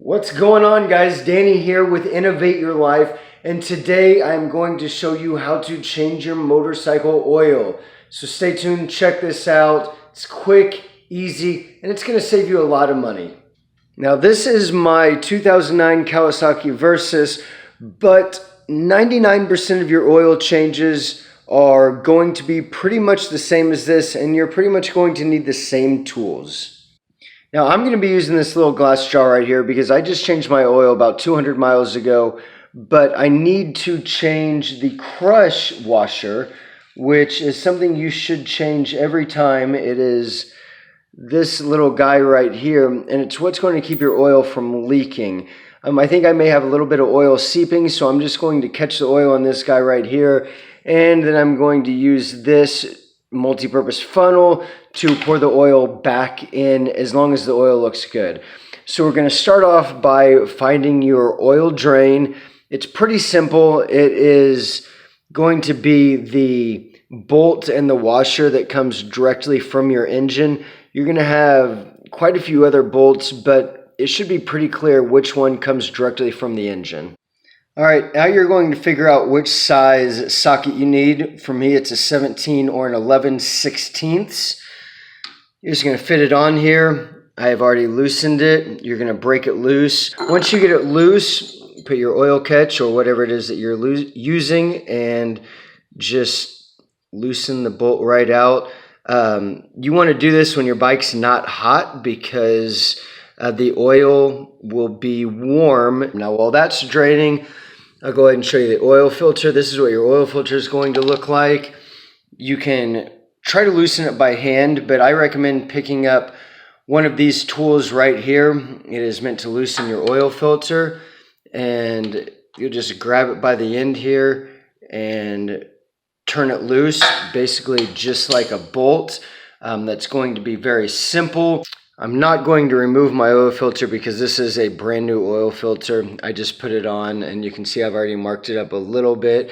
What's going on, guys? Danny here with Innovate Your Life, and today I'm going to show you how to change your motorcycle oil. So stay tuned, check this out. It's quick, easy, and it's going to save you a lot of money. Now this is my 2009 Kawasaki Versys, but 99% of your oil changes are going to be pretty much the same as this, and you're pretty much going to need the same tools. Now I'm going to be using this little glass jar right here because I just changed my oil about 200 miles ago, but I need to change the crush washer, which is something you should change every time. It is this little guy right here, and it's what's going to keep your oil from leaking. I think I may have a little bit of oil seeping, so I'm just going to catch the oil on this guy right here, and then I'm going to use this multi-purpose funnel to pour the oil back in as long as the oil looks good. So we're going to start off by finding your oil drain. It's pretty simple. It is going to be the bolt and the washer that comes directly from your engine. You're going to have quite a few other bolts, but it should be pretty clear which one comes directly from the engine. All right, now you're going to figure out which size socket you need. For me, it's a 17 or an 11/16. You're just going to fit it on here. I have already loosened it. You're going to break it loose. Once you get it loose, put your oil catch or whatever it is that you're using and just loosen the bolt right out. You want to do this when your bike's not hot because the oil will be warm. Now, while that's draining, I'll go ahead and show you the oil filter. This is what your oil filter is going to look like. You can try to loosen it by hand, but I recommend picking up one of these tools right here. It is meant to loosen your oil filter, and you'll just grab it by the end here and turn it loose, basically just like a bolt. That's going to be very simple. I'm not going to remove my oil filter because this is a brand new oil filter. I just put it on and you can see I've already marked it up a little bit.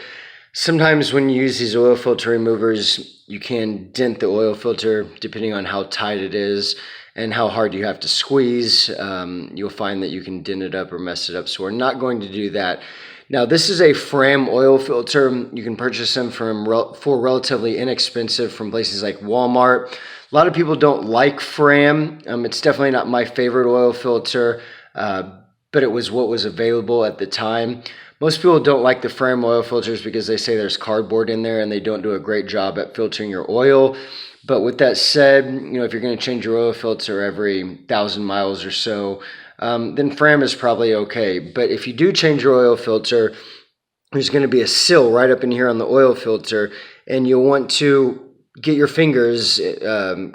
Sometimes when you use these oil filter removers, you can dent the oil filter depending on how tight it is and how hard you have to squeeze. You'll find that you can dent it up or mess it up, so we're not going to do that. Now this is a Fram oil filter. You can purchase them for relatively inexpensive from places like Walmart. A lot of people don't like Fram. It's definitely not my favorite oil filter, but it was what was available at the time. Most people don't like the Fram oil filters because they say there's cardboard in there and they don't do a great job at filtering your oil. But with that said, if you're going to change your oil filter every 1,000 miles or so, then Fram is probably okay. But if you do change your oil filter, there's going to be a sill right up in here on the oil filter, and you'll want to get your fingers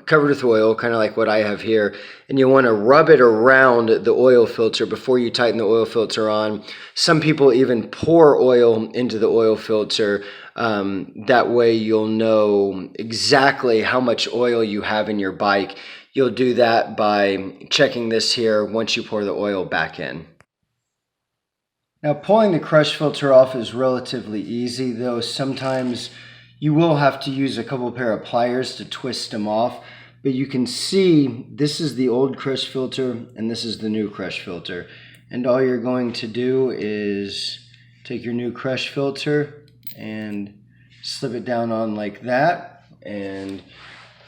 covered with oil, kind of like what I have here, and you want to rub it around the oil filter before you tighten the oil filter on. Some people even pour oil into the oil filter. That way you'll know exactly how much oil you have in your bike. You'll do that by checking this here once you pour the oil back in. Now, pulling the crush filter off is relatively easy, though sometimes you will have to use a couple pair of pliers to twist them off. But you can see this is the old crush filter and this is the new crush filter. And all you're going to do is take your new crush filter and slip it down on like that. And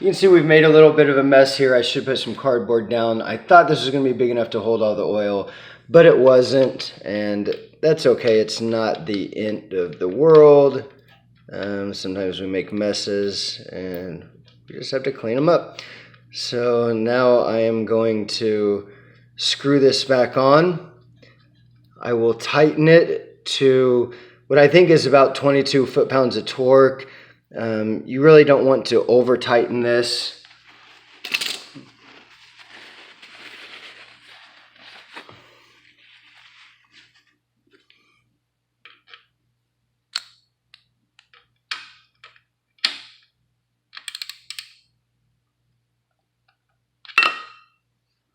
you can see we've made a little bit of a mess here. I should put some cardboard down. I thought this was going to be big enough to hold all the oil, but it wasn't. And that's okay. It's not the end of the world. Sometimes we make messes and we just have to clean them up. So now I am going to screw this back on. I will tighten it to what I think is about 22 foot-pounds of torque. You really don't want to over tighten this.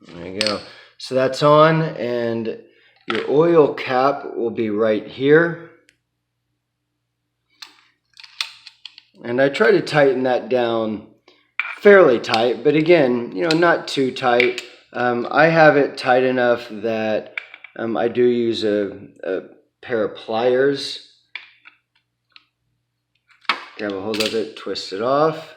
There you go. So that's on, and your oil cap will be right here. And I try to tighten that down fairly tight, but again, not too tight. I have it tight enough that I do use a pair of pliers. Grab a hold of it, twist it off.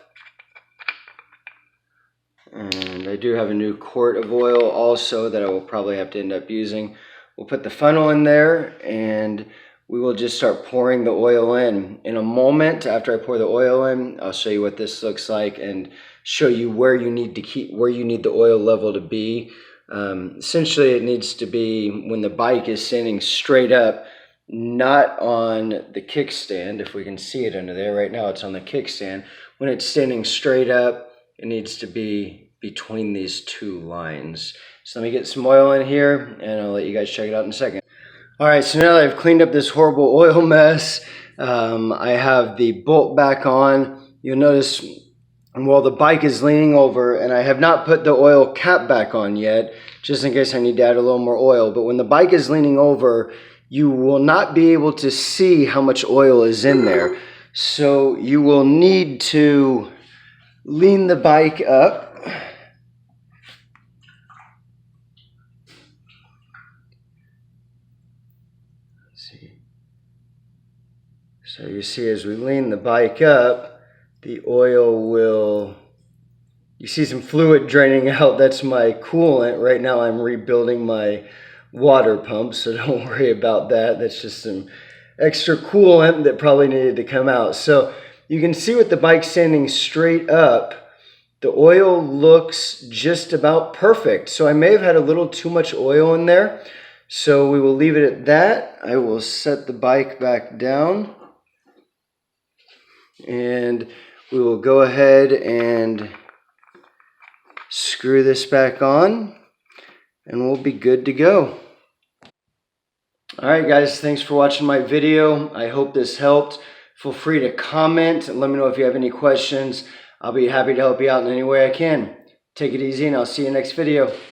And I do have a new quart of oil also that I will probably have to end up using. We'll put the funnel in there and we will just start pouring the oil in. In a moment after I pour the oil in, I'll show you what this looks like and show you where you need the oil level to be. Essentially it needs to be when the bike is standing straight up, not on the kickstand. If we can see it under there, right now it's on the kickstand. When it's standing straight up, it needs to be between these two lines. So let me get some oil in here and I'll let you guys check it out in a second. Alright, so now that I've cleaned up this horrible oil mess, I have the bolt back on. You'll notice while the bike is leaning over, and I have not put the oil cap back on yet, just in case I need to add a little more oil, but when the bike is leaning over, you will not be able to see how much oil is in there. So you will need to lean the bike up. So you see as we lean the bike up, the oil will, you see some fluid draining out. That's my coolant. Right now I'm rebuilding my water pump, so don't worry about that. That's just some extra coolant that probably needed to come out. So you can see with the bike standing straight up, the oil looks just about perfect. So I may have had a little too much oil in there. So we will leave it at that. I will set the bike back down. And we will go ahead and screw this back on and we'll be good to go. Alright guys, thanks for watching my video. I hope this helped. Feel free to comment and let me know if you have any questions. I'll be happy to help you out in any way I can. Take it easy and I'll see you next video.